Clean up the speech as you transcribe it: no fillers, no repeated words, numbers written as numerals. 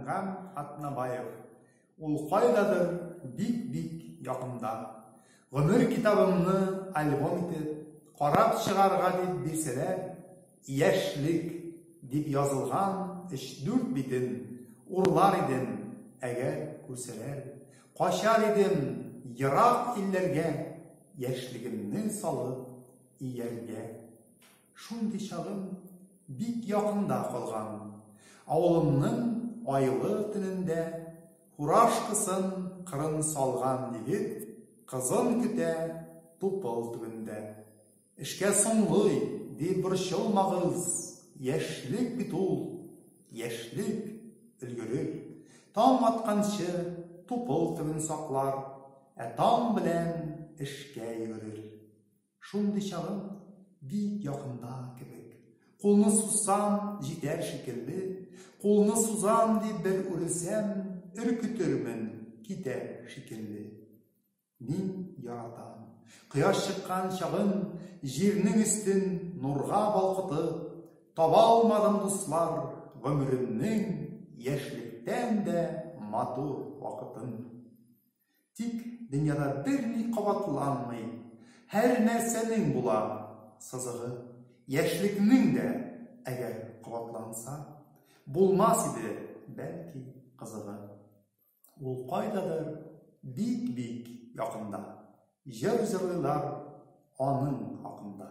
Язылган Атнабаев. Ул кайдадыр бик якында. Гомер китабымны альбом итеп, карап чыгарга дип бирсәләр, яшьлек дип язылган 3-4 битен урлар идем, әгәр күрсәләр. Качар идем ерак илләргә, яшьлегемне салып ияргә. Шундый чагым бик якында калган. Авылымның айлы төнендә Хурашкысын кырын салган егет кызын көтә тупыл төбендә. Эшкә соңлый дип борчылмагыз, яшьлек бит ул, яшьлек өлгерер. Таң атканчы тупыл төбен саклар, таң белән эшкә йөгерер. Шундый чагым бик якында кебек. Кулны сузсам җитәр шикелле, кулны сузам дип бер үрелсәм, үркүтермен китәр шикелле. Мин яратам. Кояш чыккан чагын җирнең өстен нурга балкытып, таба алмадым дуслар гомеремнең яшьлектән дә матур вакытын. Тик дөньяда берни кабатланмый, һәр нәрсәнең була сызыгы. Яшьлекнең дә әгәр кабатланса, булмас иде бәлки кызыгы. Ул кайдадыр бик якында. Җыр җырлыйлар аның хакында.